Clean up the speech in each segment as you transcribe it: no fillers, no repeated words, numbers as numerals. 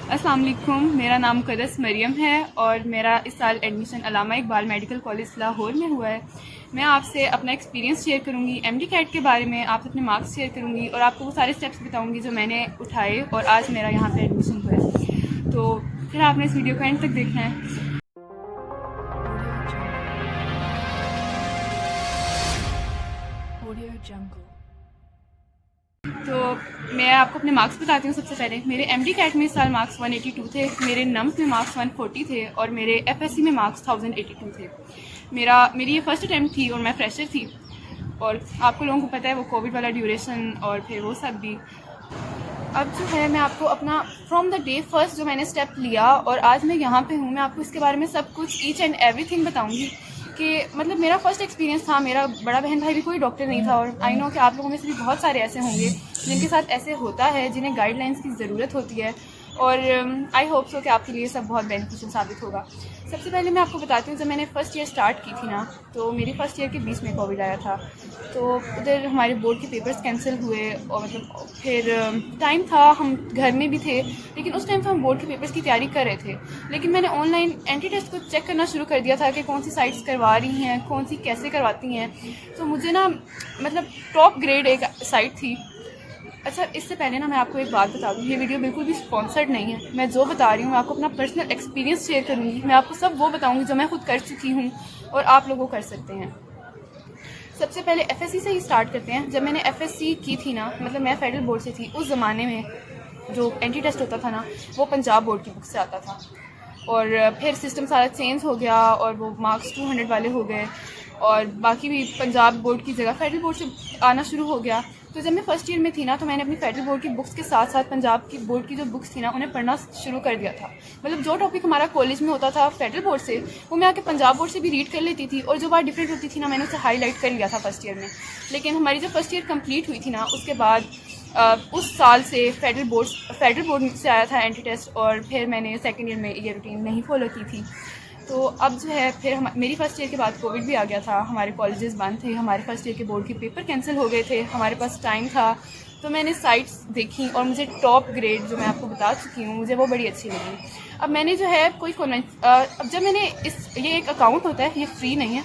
अस्सलाम वालेकुम। मेरा नाम कदस मरियम है और मेरा इस साल एडमिशन अल्लामा इकबाल मेडिकल कॉलेज लाहौर में हुआ है। मैं आपसे अपना एक्सपीरियंस शेयर करूंगी एमडी कैट के बारे में, आपसे अपने मार्क्स शेयर करूंगी और आपको वो सारे स्टेप्स बताऊंगी जो मैंने उठाए और आज मेरा यहाँ पे एडमिशन हुआ है। तो फिर आपने इस वीडियो को एंड तक देखना है। तो मैं आपको अपने मार्क्स बताती हूँ। सबसे पहले मेरे एमडी कैट में इस साल मार्क्स 182 थे, मेरे नम्स में मार्क्स 140 थे और मेरे एफएससी में मार्क्स 1082 थे। मेरी ये फर्स्ट अटैम्प्ट थी और मैं फ्रेशर थी और आपको लोगों को पता है वो कोविड वाला ड्यूरेशन और फिर वो सब भी। अब जो है मैं आपको अपना फ्रॉम द डे फर्स्ट जो मैंने स्टेप लिया और आज मैं यहाँ पे हूँ, मैं आपको इसके बारे में सब कुछ ईच एंड एवरीथिंग बताऊँगी कि मतलब मेरा फर्स्ट एक्सपीरियंस था। मेरा बड़ा बहन भाई भी कोई डॉक्टर नहीं था और आई नो कि आप लोगों में से भी बहुत सारे ऐसे होंगे जिनके साथ ऐसे होता है, जिन्हें गाइडलाइंस की ज़रूरत होती है और आई होप सो कि आपके लिए सब बहुत बेनिफिशियल साबित होगा। सबसे पहले मैं आपको बताती हूँ, जब मैंने फ़र्स्ट ईयर स्टार्ट की थी ना, तो मेरी फ़र्स्ट ईयर के बीच में कोविड आया था। तो उधर हमारे बोर्ड के पेपर्स कैंसिल हुए और मतलब फिर टाइम था, हम घर में भी थे, लेकिन उस टाइम तो हम बोर्ड के पेपर्स की तैयारी कर रहे थे। लेकिन मैंने ऑनलाइन एंटी टेस्ट को चेक करना शुरू कर दिया था कि कौन सी साइट्स करवा रही हैं, कौन सी कैसे करवाती हैं। तो मुझे ना मतलब टॉप ग्रेड एक साइट थी। अच्छा, इससे पहले ना मैं आपको एक बात बता दूँ, ये वीडियो बिल्कुल भी स्पॉन्सर्ड नहीं है। मैं जो बता रही हूँ मैं आपको अपना पर्सनल एक्सपीरियंस शेयर करूँगी। मैं आपको सब वो बताऊँगी जो मैं खुद कर चुकी हूँ और आप लोगों कर सकते हैं। सबसे पहले एफएससी से ही स्टार्ट करते हैं। जब मैंने एफएससी की थी ना, मतलब मैं फेडरल बोर्ड से थी, उस ज़माने में जो एंटी टेस्ट होता था ना वो पंजाब बोर्ड की बुक से आता था और फिर सिस्टम सारा चेंज हो गया और वो मार्क्स 200 वाले हो गए और बाकी भी पंजाब बोर्ड की जगह फेडरल बोर्ड से आना शुरू हो गया। तो जब मैं फर्स्ट ईयर में थी ना, तो मैंने अपनी फेडरल बोर्ड की बुक्स के साथ साथ पंजाब की बोर्ड की जो बुक्स थी ना उन्हें पढ़ना शुरू कर दिया था। मतलब जो टॉपिक हमारा कॉलेज में होता था फेडरल बोर्ड से, वो मैं आके पंजाब बोर्ड से भी रीड कर लेती थी और जो बात डिफरेंट होती थी ना मैंने उसे हाईलाइट कर लिया था फर्स्ट ईयर में। लेकिन हमारी जब फर्स्ट ईयर कंप्लीट हुई थी ना, उसके बाद उस साल से फेडरल बोर्ड से आया था एंटी टेस्ट और फिर मैंने सेकेंड ईयर में ये रूटीन नहीं फॉलो की थी। तो अब जो है फिर मेरी फ़र्स्ट ईयर के बाद कोविड भी आ गया था, हमारे कॉलेजेस बंद थे, हमारे फर्स्ट ईयर के बोर्ड के पेपर कैंसिल हो गए थे, हमारे पास टाइम था। तो मैंने साइट्स देखी और मुझे टॉप ग्रेड जो मैं आपको बता चुकी हूँ मुझे वो बड़ी अच्छी लगी। अब मैंने जो है अब जब मैंने ये एक अकाउंट होता है, ये फ्री नहीं है,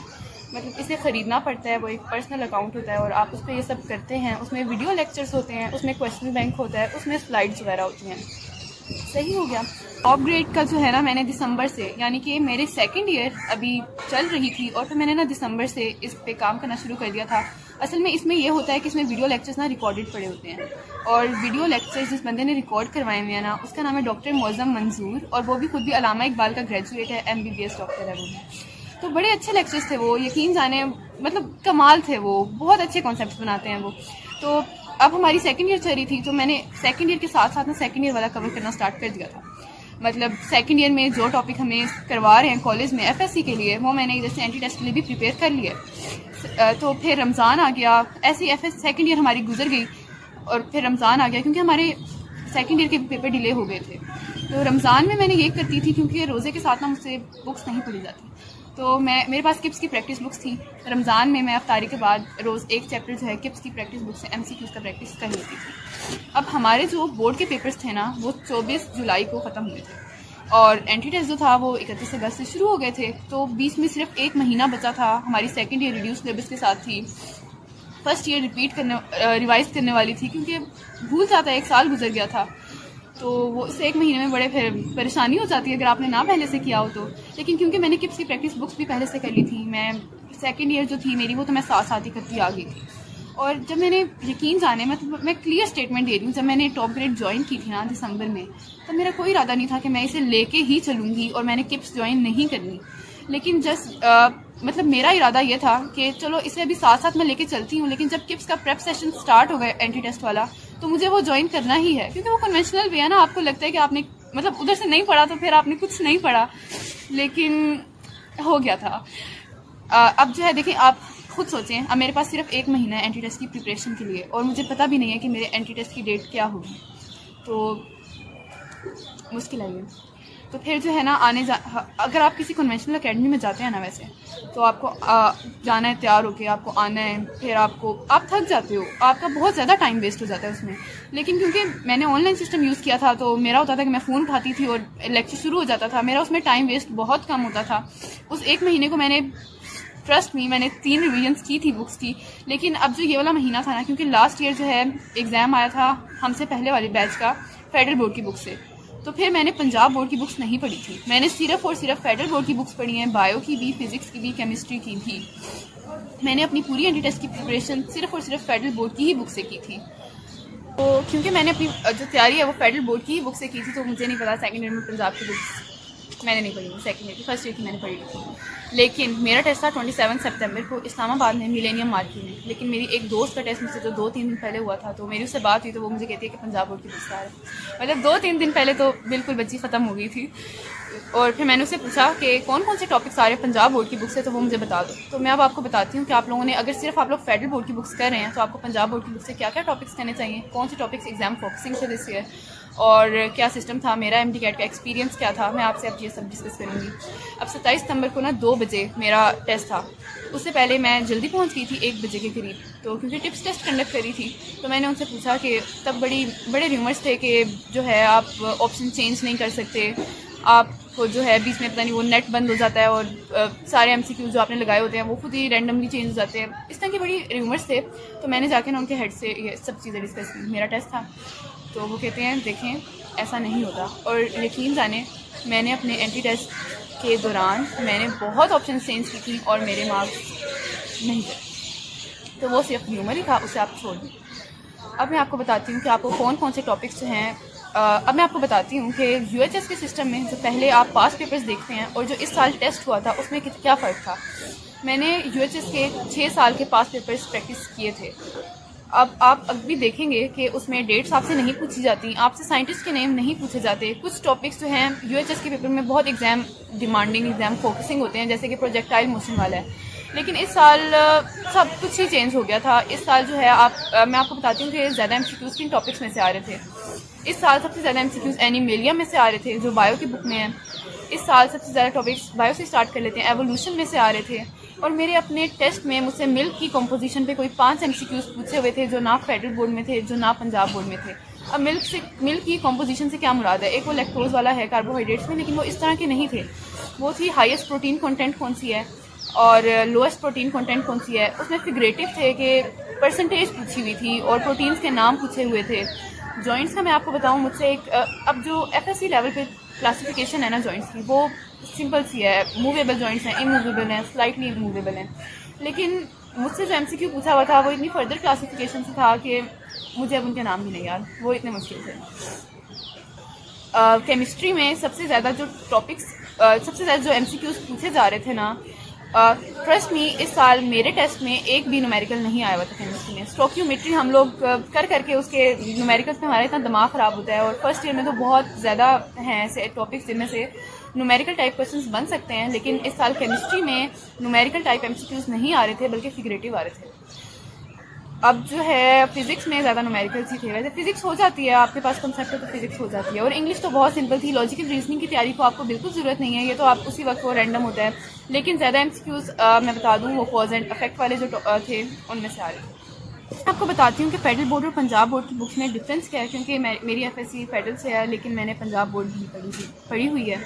मतलब इसे ख़रीदना पड़ता है। वो एक पर्सनल अकाउंट होता है और आप उस पर ये सब करते हैं। उसमें वीडियो लेक्चर्स होते हैं, उसमें क्वेश्चन बैंक होता है, उसमें स्लाइड्स वगैरह होती हैं। सही हो गया। टॉप ग्रेड का जो है ना, मैंने दिसंबर से, यानी कि मेरे सेकंड ईयर अभी चल रही थी और फिर मैंने ना दिसंबर से इस पे काम करना शुरू कर दिया था। असल में इसमें ये होता है कि इसमें वीडियो लेक्चर्स ना रिकॉर्डेड पड़े होते हैं और वीडियो लेक्चर्स जिस बंदे ने रिकॉर्ड करवाए हुए हैं ना, उसका नाम है डॉक्टर मौज़म मंजूर और वो भी खुद भी अल्लामा इकबाल का ग्रेजुएट है, MBBS डॉक्टर है वो भी। तो बड़े अच्छे लेक्चर्स थे वो, यकीन जाने मतलब कमाल थे वो, बहुत अच्छे कॉन्सेप्ट्स बनाते हैं वो। तो अब हमारी सेकंड ईयर चल रही थी, तो मैंने सेकंड ईयर के साथ साथ ना सेकंड ईयर वाला कवर करना स्टार्ट कर दिया था। मतलब सेकंड ईयर में जो टॉपिक हमें करवा रहे हैं कॉलेज में एफएससी के लिए, वो मैंने इधर से एंटी टेस्ट के लिए भी प्रिपेयर कर लिए। तो फिर रमज़ान आ गया, ऐसी एफएस सेकंड ईयर हमारी गुजर गई और फिर रमज़ान आ गया क्योंकि हमारे सेकंड ईयर के पेपर डिले हो गए थे। तो रमज़ान में मैंने ये करती थी क्योंकि रोज़े के साथ ना मुझसे बुक्स नहीं पढ़ी जाती, तो मेरे पास किप्स की प्रैक्टिस बुक्स थी। रमज़ान में मैं अफ्तारी के बाद रोज़ एक चैप्टर जो है किप्स की प्रैक्टिस बुक से MCQs का प्रैक्टिस कर लेती थी। अब हमारे जो बोर्ड के पेपर्स थे ना वो 24 जुलाई को ख़त्म हुए थे और एंटी टेस्ट जो था वो 31 अगस्त से शुरू हो गए थे। तो बीच में सिर्फ एक महीना बचा था। हमारी सेकेंड ईयर रिड्यूस सिलेबस के साथ थी, फर्स्ट ईयर रिवाइज करने वाली थी क्योंकि भूल जाता है, एक साल गुजर गया था। तो वो इस एक महीने में बड़े फिर परेशानी हो जाती है अगर आपने ना पहले से किया हो तो। लेकिन क्योंकि मैंने किप्स की प्रैक्टिस बुक्स भी पहले से कर ली थी, मैं सेकंड ईयर जो थी मेरी वो तो मैं साथ साथ ही करती आ गई थी। और जब मैंने यकीन जाने मैं क्लियर स्टेटमेंट दे रही हूँ, जब मैंने टॉप ग्रेड ज्वाइन की थी ना दिसंबर में, तब मेरा कोई इरादा नहीं था कि मैं इसे लेके ही चलूँगी और मैंने किप्स ज्वाइन नहीं करनी। लेकिन मतलब मेरा इरादा ये था कि चलो इसे अभी साथ साथ मैं लेके चलती हूँ, लेकिन जब किप्स का प्रेप सेशन स्टार्ट हो गया एंटी टेस्ट वाला, तो मुझे वो ज्वाइन करना ही है क्योंकि वो कन्वेंशनल वे है ना। आपको लगता है कि आपने मतलब उधर से नहीं पढ़ा तो फिर आपने कुछ नहीं पढ़ा, लेकिन हो गया था। अब जो है देखें, आप खुद सोचें, अब मेरे पास सिर्फ एक महीना है एंटी टेस्ट की प्रिपरेशन के लिए और मुझे पता भी नहीं है कि मेरे एंटी टेस्ट की डेट क्या होगी, तो मुश्किल आई है। तो फिर जो है ना अगर आप किसी कन्वेंशनल अकेडमी में जाते हैं ना वैसे, तो आपको जाना है तैयार होके, आपको आना है, फिर आप थक जाते हो, आपका बहुत ज़्यादा टाइम वेस्ट हो जाता है उसमें। लेकिन क्योंकि मैंने ऑनलाइन सिस्टम यूज़ किया था तो मेरा होता था कि मैं फ़ोन उठाती थी और लेक्चर शुरू हो जाता था, मेरा उसमें टाइम वेस्ट बहुत कम होता था। उस एक महीने को ट्रस्ट मी मैंने 3 रिवीजन्स की थी बुक्स की। लेकिन अब जो ये वाला महीना था ना, क्योंकि लास्ट ईयर जो है एग्ज़ाम आया था हमसे पहले वाली बैच का फेडरल बोर्ड की बुक से, तो फिर मैंने पंजाब बोर्ड की बुक्स नहीं पढ़ी थी। मैंने सिर्फ और सिर्फ फेडरल बोर्ड की बुक्स पढ़ी हैं, बायो की भी, फिज़िक्स की भी, केमिस्ट्री की भी। मैंने अपनी पूरी एंटी टेस्ट की प्रिपरेशन सिर्फ और सिर्फ फेडरल बोर्ड की ही बुक से की थी। तो क्योंकि मैंने अपनी जो तैयारी है वो फेडरल बोर्ड की ही बुक से की थी, तो मुझे नहीं पता सेकेंड ईयर में पंजाब की बुक्स मैंने नहीं पढ़ी, सेकेंड ईयर की, फर्स्ट ईयर की मैंने पढ़ी थी। लेकिन मेरा टेस्ट था 27 सितंबर को इस्लामाबाद में मिलेनियम मार्केट में। लेकिन मेरी एक दोस्त का टेस्ट मुझसे तो 2-3 दिन पहले हुआ था, तो मेरी उससे बात हुई तो वो मुझे कहती है कि पंजाब बोर्ड की बुक्स आ रही है। मतलब 2-3 दिन पहले तो बिल्कुल बच्ची ख़त्म हो गई थी। और फिर मैंने उससे पूछा कि कौन कौन से टॉपिक्स आ रहे हैं पंजाब बोर्ड की बुक से, तो वो मुझे बता दो। तो मैं अब आपको बताती हूँ कि आप लोगों ने अगर सिर्फ आप लोग फेडरल बोर्ड की बुक्स कर रहे हैं तो आपको पंजाब बोर्ड की बुक से क्या क्या टॉपिक्स करने चाहिए, कौन से टॉपिक्स एग्जाम फोकसिंग थे दिस ईयर, और क्या सिस्टम था, मेरा एमडी कैट का एक्सपीरियंस क्या था, मैं आपसे अब ये सब डिस्कस करूँगी। अब 27 सितंबर को ना 2 बजे मेरा टेस्ट था। उससे पहले मैं जल्दी पहुंच गई थी 1 बजे के करीब, तो क्योंकि टिप्स टेस्ट कंडक्ट करी थी। तो मैंने उनसे पूछा कि तब बड़े र्यूमर्स थे कि जो है आप ऑप्शन चेंज नहीं कर सकते, आपको जो है बीच में पता नहीं वो नेट बंद हो जाता है और सारे एमसीक्यूज जो आपने लगाए होते हैं वो खुद ही रैंडमली चेंज हो जाते हैं, इस तरह के बड़ी र्यूमर्स थे। तो मैंने जाके ना उनके हेड से ये सब चीज़ें डिस्कस की। मेरा टेस्ट था तो वो कहते हैं देखें ऐसा नहीं होता, और यकीन जाने मैंने अपने एंटी टेस्ट के दौरान मैंने बहुत ऑप्शन चेंज की थी और मेरे मार्क्स नहीं थे। तो वो सिर्फ ह्यूमर ही था, उसे आप छोड़ दें। अब मैं आपको बताती हूँ कि आपको कौन कौन से टॉपिक्स जो हैं। अब मैं आपको बताती हूँ कि यूएचएस के सिस्टम में जो पहले आप पास पेपर्स देखते हैं और जो इस साल टेस्ट हुआ था उसमें क्या फ़र्क था। मैंने यूएचएस के 6 साल के पास पेपर्स प्रैक्टिस किए थे। अब आप अभी देखेंगे कि उसमें डेट्स आपसे नहीं पूछी जाती, आपसे साइंटिस्ट के नेम नहीं पूछे जाते। कुछ टॉपिक्स जो हैं यूएचएस के पेपर में बहुत एग्ज़ाम डिमांडिंग, एग्ज़ाम फोकसिंग होते हैं, जैसे कि प्रोजेक्टाइल मोशन वाला है। लेकिन इस साल सब कुछ ही चेंज हो गया था। इस साल जो है मैं आपको बताती हूँ कि ज़्यादा एमसीक्यूज़ किन टॉपिक्स में से आ रहे थे। इस साल सबसे ज़्यादा एमसीक्यूज़ एनिमेलिया में से आ रहे थे जो बायो की बुक में है। इस साल सबसे ज़्यादा टॉपिक्स बायो से स्टार्ट कर लेते हैं, एवोल्यूशन में से आ रहे थे। और मेरे अपने टेस्ट में मुझसे मिल्क की कंपोजिशन पे कोई 5 एमसीक्यूज़ पूछे हुए थे जो ना फेडरल बोर्ड में थे, जो ना पंजाब बोर्ड में थे। अब मिल्क की कंपोजिशन से क्या मुराद है, एक वो लैक्टोज वाला है कार्बोहाइड्रेट्स में, लेकिन वो इस तरह के नहीं थे। वो थी हाईएस्ट प्रोटीन कंटेंट कौन सी है और लोएस्ट प्रोटीन कंटेंट कौन सी है। उसमें फिगरेटिव थे कि परसेंटेज पूछी हुई थी और प्रोटीन्स के नाम पूछे हुए थे। जॉइंट्स का मैं आपको बताऊं, मुझसे एक अब जो एफएससी लेवल पे क्लासिफिकेशन है ना जॉइंट्स की, वो सिंपल सी है। मूवेबल जॉइंट्स हैं, इमूवेबल हैं, स्लाइटली मूवेबल हैं। लेकिन मुझसे जो एमसीक्यू पूछा हुआ था वो इतनी फर्दर क्लासिफिकेशन से था कि मुझे अब उनके नाम भी नहीं याद, वो इतने मुश्किल थे। केमिस्ट्री में सबसे ज़्यादा जो टॉपिक्स सबसे ज़्यादा जो एमसीक्यूज़ पूछे जा रहे थे ना, ट्रस्ट मी इस साल मेरे टेस्ट में एक भी न्यूमेरिकल नहीं आया हुआ था केमिस्ट्री में। स्टोक्योमेट्री हम लोग कर करके उसके न्यूमेरिकल्स में हमारा इतना दिमाग ख़राब होता है, और फर्स्ट ईयर में तो बहुत ज़्यादा हैं ऐसे टॉपिक्स जिनमें से न्यूमेरिकल टाइप क्वेश्चंस बन सकते हैं। लेकिन इस साल केमिस्ट्री में न्यूमेरिकल टाइप एमसीक्यूज़ नहीं आ रहे थे बल्कि फिगरेटिव आ रहे थे। अब जो है फिजिक्स में ज़्यादा न्यूमेरिकल्स ही थे। वैसे फिजिक्स हो जाती है, आपके पास कंसेप्ट है तो फिजिक्स हो जाती है। और इंग्लिश तो बहुत सिंपल थी, लॉजिकल रीजनिंग की तैयारी को आपको बिल्कुल ज़रूरत नहीं है, ये तो आप उसी वक्त वो रैंडम होता है। लेकिन ज़्यादा एमसीक्यूज़ मैं बता दूँ वो कॉज एंड इफेक्ट वाले जो थे उनमें से आ रहे थे। आपको बताती हूँ कि फेडरल बोर्ड और पंजाब बोर्ड की बुक्स में डिफरेंस क्या है, क्योंकि मेरी एफएससी फेडरल से है लेकिन मैंने पंजाब बोर्ड भी पढ़ी हुई है।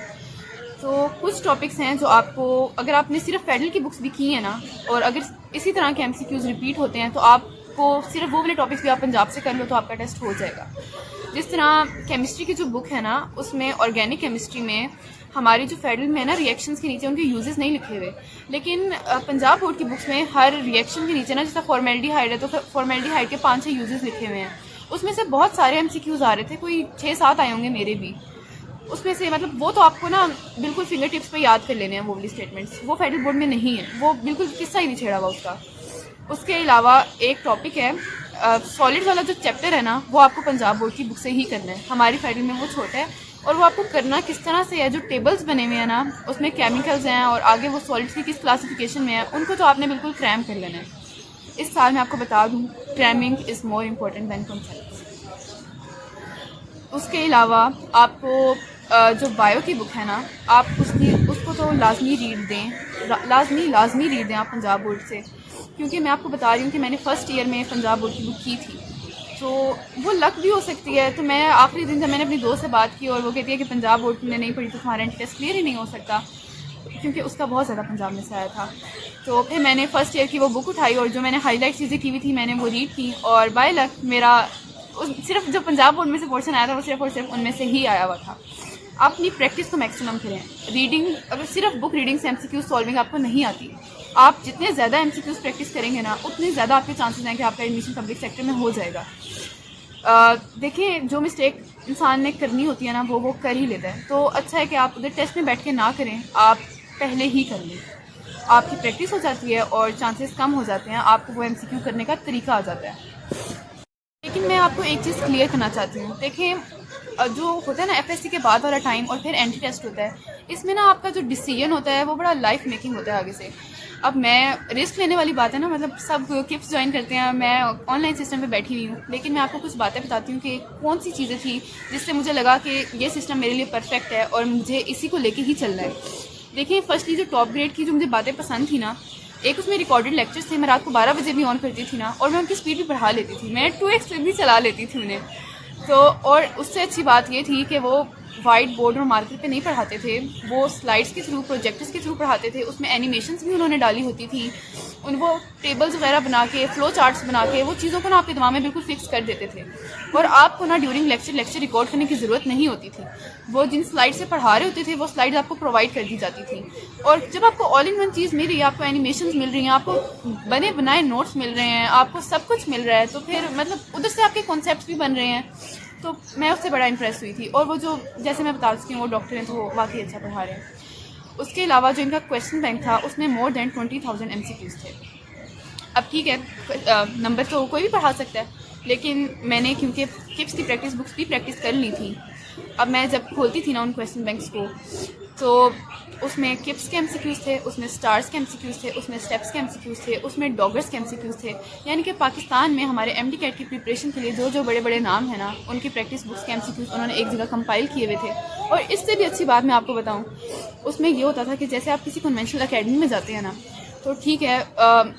तो कुछ टॉपिक्स हैं जो आपको, अगर आपने सिर्फ फेडरल की बुक्स भी की है ना, और अगर इसी तरह के एमसीक्यूज़ रिपीट होते हैं तो आपको सिर्फ वो वाले टॉपिक्स भी आप पंजाब से कर लो तो आपका टेस्ट हो जाएगा। जिस तरह केमिस्ट्री की जो बुक है ना, उसमें ऑर्गेनिक केमिस्ट्री में हमारी जो फेडरल में है ना, रिएक्शंस के नीचे उनके यूजेस नहीं लिखे हुए। लेकिन पंजाब बोर्ड की बुक्स में हर रिएक्शन के नीचे ना, जैसा फॉर्मेल्डिहाइड है तो फॉर्मेल्डिहाइड के 5-6 यूजेस लिखे हुए हैं। उसमें से बहुत सारे एमसीक्यूज़ आ रहे थे, कोई 6-7 आए होंगे मेरे भी उसमें से। मतलब वो तो आपको ना बिल्कुल फिंगर टिप्स पे याद कर लेने हैं वो वाली स्टेटमेंट्स, वो फेडरल बोर्ड में नहीं है, वो बिल्कुल किस्सा ही नहीं छेड़ा हुआ उसका। उसके अलावा एक टॉपिक है सॉलिड्स वाला जो चैप्टर है ना, वो आपको पंजाब बोर्ड की बुक से ही करना है। हमारी फेडरल में वो छोटा है, और वो आपको करना किस तरह से है, जो टेबल्स बने हुए हैं ना उसमें केमिकल्स हैं और आगे वो सॉलिड्स की किस क्लासिफिकेशन में है, उनको तो आपने बिल्कुल क्रैम कर लेना है। इस साल मैं आपको बता दूँ, cramming is more important than concept. उसके अलावा आपको जो बायो की बुक है ना, आप उसको तो लाजमी रीड दें, लाजमी रीड दें आप पंजाब बोर्ड से, क्योंकि मैं आपको बता रही हूँ कि मैंने फ़र्स्ट ईयर में पंजाब बोर्ड की बुक की थी, तो वो लक भी हो सकती है। तो मैं आखिरी दिन जब मैंने अपनी दोस्त से बात की और वो कहती है कि पंजाब बोर्ड ने नहीं पढ़ी तो तुम्हारा एंट्री टेस्ट क्लियर ही नहीं हो सकता, क्योंकि उसका बहुत ज़्यादा पंजाब में से आया था। तो फिर मैंने फ़र्स्ट ईयर की वो बुक उठाई और जो मैंने हाईलाइट चीज़ें की हुई थी मैंने वो रीड की, और बाय लक मेरा सिर्फ जो पंजाब बोर्ड में से पोर्शन आया था वो सिर्फ और सिर्फ उनमें से ही आया हुआ था। आप अपनी प्रैक्टिस को मैक्सिमम करें। रीडिंग, अगर सिर्फ बुक रीडिंग से एमसीक्यू सॉल्विंग आपको नहीं आती, आप जितने ज़्यादा एमसीक्यूज प्रैक्टिस करेंगे ना, उतने ज़्यादा आपके चांसेस हैं कि आपका एडमिशन पब्लिक सेक्टर में हो जाएगा। देखिए, जो मिस्टेक इंसान ने करनी होती है ना वो कर ही लेता है, तो अच्छा है कि आप उधर टेस्ट में बैठ के ना करें, आप पहले ही कर लें। आपकी प्रैक्टिस हो जाती है और चांसेस कम हो जाते हैं, आपको वो एमसीक्यू करने का तरीका आ जाता है। लेकिन मैं आपको एक चीज़ क्लियर करना चाहती हूँ। देखें, जो होता है ना एफएससी के बाद वाला टाइम और फिर एंट्री टेस्ट होता है, इसमें ना आपका जो डिसीजन होता है वो बड़ा लाइफ मेकिंग होता है आगे से। अब मैं रिस्क लेने वाली बात है ना, मतलब सब किप्स ज्वाइन करते हैं, मैं ऑनलाइन सिस्टम पे बैठी हुई हूँ, लेकिन मैं आपको कुछ बातें बताती हूँ कि कौन सी चीज़ें थी जिससे मुझे लगा कि ये सिस्टम मेरे लिए परफेक्ट है और मुझे इसी को लेके ही चलना है। देखिए, फर्स्टली जो टॉप ग्रेड की जो मुझे बातें पसंद थी ना, एक उसमें रिकॉर्डेड लेक्चर्स थे, मैं रात को 12 बजे भी ऑन करती थी ना, और मैं उनकी स्पीड भी बढ़ा लेती थी, मैं 2x भी चला लेती थी उन्हें। तो और उससे अच्छी बात ये थी कि वो वाइट बोर्ड और मार्कर पे नहीं पढ़ाते थे, वो स्लाइड्स के थ्रू, प्रोजेक्टर्स के थ्रू पढ़ाते थे। उसमें एनिमेशंस भी उन्होंने डाली होती थी, वो टेबल्स वगैरह बना के, फ्लो चार्ट्स बना के वो चीज़ों को ना आपके दिमाग में बिल्कुल फिक्स कर देते थे, और आपको ना ड्यूरिंग लेक्चर रिकॉर्ड करने की ज़रूरत नहीं होती थी। वो जिन स्लाइड से पढ़ा रहे होते थे वो स्लाइड्स आपको प्रोवाइड कर दी जाती थी, और जब आपको ऑल इन वन चीज़ मिल रही है, आपको एनिमेशंस मिल रही हैं, आपको बने बनाए नोट्स मिल रहे हैं, आपको सब कुछ मिल रहा है, तो फिर मतलब उधर से आपके कॉन्सेप्ट्स भी बन रहे हैं। तो मैं उससे बड़ा इंप्रेस हुई थी, और वो जो जैसे मैं बता चुकी हूँ वो डॉक्टर हैं, तो वो वाकई अच्छा पढ़ा रहे हैं। उसके अलावा जो इनका क्वेश्चन बैंक था उसमें मोर देन 20,000 MCQs थे। अब ठीक है, नंबर तो कोई भी पढ़ा सकता है, लेकिन मैंने क्योंकि किप्स की प्रैक्टिस बुक्स भी प्रैक्टिस कर ली थी, अब मैं जब खोलती थी ना उन क्वेश्चन बैंक्स को, तो उसमें किप्स के एमसीक्यूज़ थे, उसमें स्टार्स के एमसीक्यूज़ थे, उसमें स्टेप्स के एमसीक्यूज़ थे, उसमें डॉगर्स के एमसीक्यूज़ थे। यानी कि पाकिस्तान में हमारे एमडी कैट की प्रिपरेशन के लिए जो जो बड़े बड़े नाम हैं ना, उनकी प्रैक्टिस बुक्स के एमसीक्यूज़ उन्होंने एक जगह कंपाइल किए हुए थे। और इससे भी अच्छी बात मैं आपको बताऊँ, उसमें ये होता था कि जैसे आप किसी कन्वेंशनल अकेडमी में जाते हैं ना, तो ठीक है,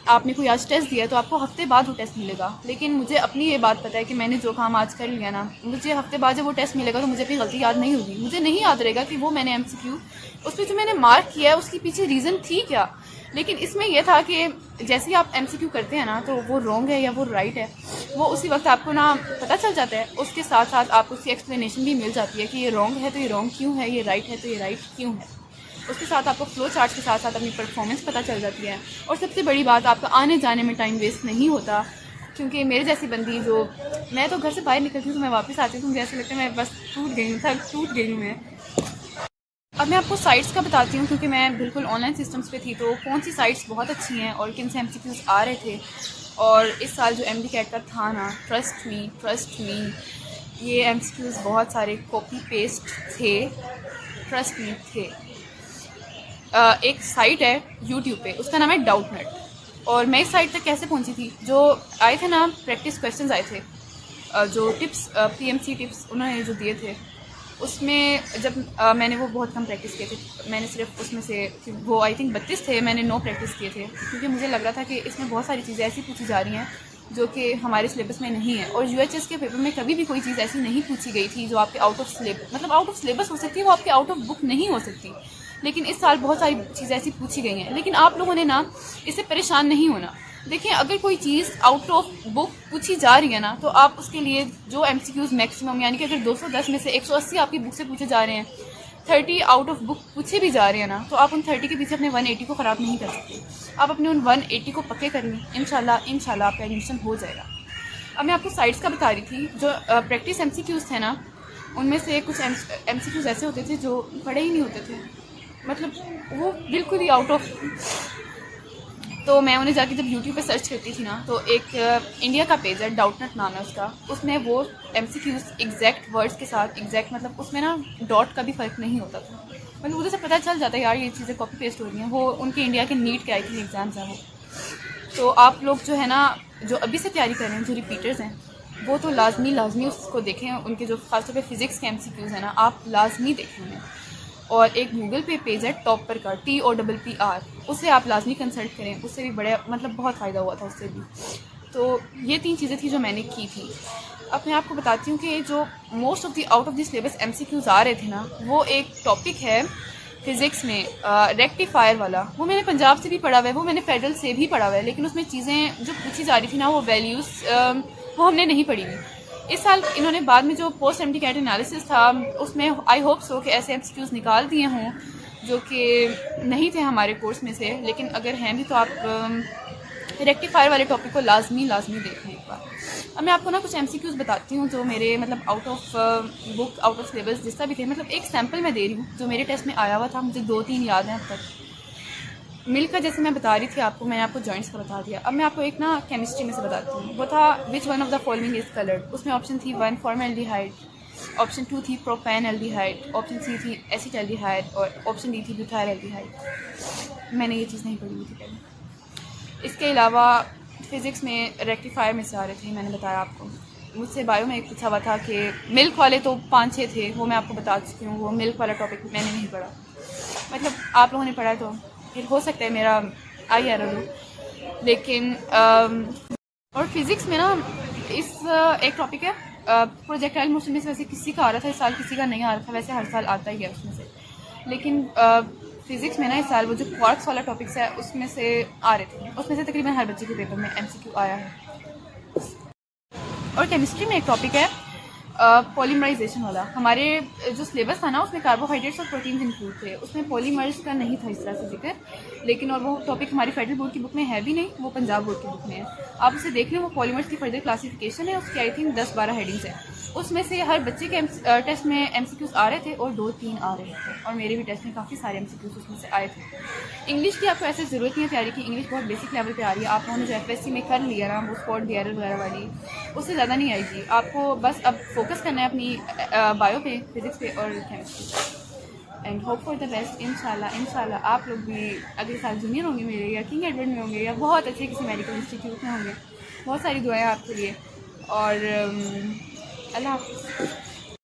आपने कोई आज टेस्ट दिया तो आपको हफ्ते बाद वो टेस्ट मिलेगा, लेकिन मुझे अपनी ये बात पता है कि मैंने जो काम आज कर लिया ना, मुझे हफ्ते बाद जब वो टेस्ट मिलेगा तो मुझे अपनी गलती याद नहीं होगी, मुझे नहीं याद रहेगा कि वो मैंने एमसीक्यू उस पर जो मैंने मार्क किया है उसके पीछे रीज़न थी क्या। लेकिन इसमें यह था कि जैसे ही आप एमसीक्यू करते हैं ना, तो वो रॉन्ग है या वो राइट है, वो उसी वक्त आपको ना पता चल जाता है। उसके साथ साथ आपको उसकी एक्सप्लेनेशन भी मिल जाती है कि ये रॉन्ग है तो ये रॉन्ग क्यों है, ये राइट है तो ये राइट क्यों है। उसके साथ आपको फ्लो चार्ट के साथ साथ अपनी परफॉर्मेंस पता चल जाती है, और सबसे बड़ी बात, आपका आने जाने में टाइम वेस्ट नहीं होता। क्योंकि मेरे जैसी बंदी, जो मैं तो घर से बाहर निकलती हूँ तो मैं वापस आती हूँ तो मुझे ऐसा लगता है मैं बस टूट गई हूँ मैं। अब मैं आपको साइट्स का बताती हूँ, क्योंकि मैं बिल्कुल ऑनलाइन सिस्टम्स पे थी, तो कौन सी साइट्स बहुत अच्छी हैं और किन से एमसीक्यूज़ आ रहे थे। और इस साल जो एमडी कैट का था ना, ट्रस्ट मी, ये एमसीक्यूज़ बहुत सारे कॉपी पेस्ट थे, ट्रस्ट मी थे। एक साइट है यूट्यूब पे, उसका नाम है डाउटनेट, और मैं इस साइट तक कैसे पहुंची थी, जो आए थे ना प्रैक्टिस क्वेश्चंस आए थे, जो टिप्स पीएमसी टिप्स उन्होंने जो दिए थे, उसमें जब मैंने वो बहुत कम प्रैक्टिस किए थे, मैंने सिर्फ उसमें से वो आई थिंक 32 थे, मैंने 9 प्रैक्टिस किए थे, क्योंकि मुझे लग रहा था कि इसमें बहुत सारी चीज़ें ऐसी पूछी जा रही हैं जो कि हमारे सिलेबस में नहीं है, और यूएचएस के पेपर में कभी भी कोई चीज़ ऐसी नहीं पूछी गई थी जो आपके आउट ऑफ सिलेबस हो सकती है, वो आपके आउट ऑफ बुक नहीं हो सकती। लेकिन इस साल बहुत सारी चीज़ें ऐसी पूछी गई हैं, लेकिन आप लोगों ने ना इससे परेशान नहीं होना। देखिए, अगर कोई चीज़ आउट ऑफ बुक पूछी जा रही है ना, तो आप उसके लिए जो एमसीक्यूज़ मैक्सिमम, यानी कि अगर 210 में से 180 आपकी बुक से पूछे जा रहे हैं, 30 आउट ऑफ बुक पूछे भी जा रहे हैं ना, तो आप उन 30 के पीछे अपने 180 को ख़राब नहीं कर सकते। आप अपने उन 180 को पक्के कर लें, इंशाल्लाह आपका एडमिशन हो जाएगा। अब मैं आपको साइट्स का बता रही थी, जो प्रैक्टिस एमसीक्यूज़ थे ना, उनमें से कुछ एमसीक्यूज़ ऐसे होते थे जो पढ़े ही नहीं होते थे, मतलब वो बिल्कुल ही आउट ऑफ। तो मैं उन्हें जाके जब यूट्यूब पे सर्च करती थी ना, तो एक इंडिया का पेज है, डाउटनेट नाम है उसका, उसमें वो एमसीक्यूज़ एग्जैक्ट वर्ड्स के साथ, एग्जैक्ट मतलब उसमें ना डॉट का भी फ़र्क नहीं होता था, मतलब उधर से पता चल जाता है यार ये चीज़ें कॉपी पेस्ट हो रही हैं। वो उनके इंडिया के नीट के आई थी एग्ज़ाम्स हैं वो। तो आप लोग जो है ना, जो अभी से तैयारी कर रहे हैं, जो रिपीटर्स हैं, वो तो लाजमी उसको देखें। उनके जो खासतौर पे फ़िज़िक्स के MCQs हैं ना, आप लाजमी देखें उन्हें। और एक गूगल पे पेज है टॉपर का, TOPPR, उसे आप लाजमी कंसल्ट करें। उससे भी बड़े मतलब बहुत फ़ायदा हुआ था उससे भी। तो ये 3 चीज़ें थी जो मैंने की थी। अब मैं आपको बताती हूँ कि जो most of the out of the syllabus MCQs आ रहे थे ना, वो एक टॉपिक है फ़िज़िक्स में रेक्टिफायर वाला। वो मैंने पंजाब से भी पढ़ा हुआ है, वो मैंने फेडरल से भी पढ़ा हुआ है, लेकिन उसमें चीज़ें जो पूछी जा रही थी ना, वो वैल्यूज़ वो हमने नहीं पढ़ी हुई। इस साल इन्होंने बाद में जो पोस्ट MD कैट एनालिसिस था, उसमें आई होप सो कि ऐसे MCQs निकाल दिए हों जो कि नहीं थे हमारे कोर्स में से, लेकिन अगर हैं भी तो आप रेक्टिफायर वाले टॉपिक को लाजमी देखें एक बार। अब मैं आपको ना कुछ MCQs बताती हूँ जो मेरे मतलब out of book, out of syllabus जिसका भी थे, मतलब एक सैम्पल मैं दे रही हूँ जो मेरे टेस्ट में आया हुआ था। मुझे 2-3 याद हैं अब तक। मिल्क का जैसे मैं बता रही थी आपको, मैंने आपको जॉइंट्स का बता दिया। अब मैं आपको एक ना केमिस्ट्री में से बताती हूँ। वो था which one of the following is coloured. उसमें ऑप्शन थी 1 फॉर्मल्डिहाइड, ऑप्शन 2 थी प्रोपेनल्डिहाइड, ऑप्शन 3 थी एसिटल्डिहाइड और ऑप्शन डी थी ब्यूटाइलल्डिहाइड। मैंने ये चीज़ नहीं पढ़ी हुई थी पहले। इसके अलावा फ़िज़िक्स में रेक्टिफायर में से आ रहे थे, मैंने बताया आपको। मुझसे बायो में एक पूछा हुआ था कि मिल्क वाले तो 5-6 थे, वो मैं आपको बता चुकी हूँ। वो मिल्क वाला टॉपिक मैंने नहीं पढ़ा, मतलब आप लोगों ने पढ़ा तो फिर हो सकता है मेरा आई एरर हो। लेकिन और फिज़िक्स में ना इस एक टॉपिक है प्रोजेक्टाइल मोशन में से। वैसे किसी का आ रहा था इस साल, किसी का नहीं आ रहा था। वैसे हर साल आता ही है उसमें से, लेकिन फ़िज़िक्स में ना इस साल वो जो क्वार्क्स वाला टॉपिक्स है उसमें से आ रहे थे। उसमें से तकरीबन हर बच्चे के पेपर में MCQ आया है। और केमिस्ट्री में एक टॉपिक है पॉलीमराइजेशन वाला। हमारे जो सिलेबस था ना, उसमें कार्बोहाइड्रेट्स और प्रोटीन्स इंक्लूड थे, उसमें पॉलीमर्स का नहीं था इस तरह से जिक्र। लेकिन और वो टॉपिक हमारी फेडरल बोर्ड की बुक में है भी नहीं, वो पंजाब बोर्ड की बुक में है। आप उसे देख लें, वो पॉलीमर्स की फर्दर क्लासिफिकेशन है, उसकी आई थिंक 10-12 हेडिंग्स है। उसमें से हर बच्चे के टेस्ट में MCQs आ रहे थे और 2-3 आ रहे थे। और मेरे भी टेस्ट में काफ़ी सारे MCQs उसमें से आए थे। इंग्लिश की आपको ऐसे ज़रूरत नहीं है तैयारी की, इंग्लिश बहुत बेसिक लेवल पे आ रही है। आप लोगों ने जो FSC में कर लिया ना, वो स्पॉट DRL वगैरह वाली, उससे ज़्यादा नहीं आएगी। आपको बस अब फोकस करना है अपनी बायो पे, फिज़िक्स पे और chemistry. And hope for the best. इंशाल्लाह आप लोग भी अगले साल जूनियर होंगे मेरे, या किंग एडवर्ड में होंगे, या बहुत अच्छे किसी मेडिकल इंस्टीट्यूट में होंगे। बहुत सारी दुआएं आपके लिए, और अल्लाह हाफ़िज़।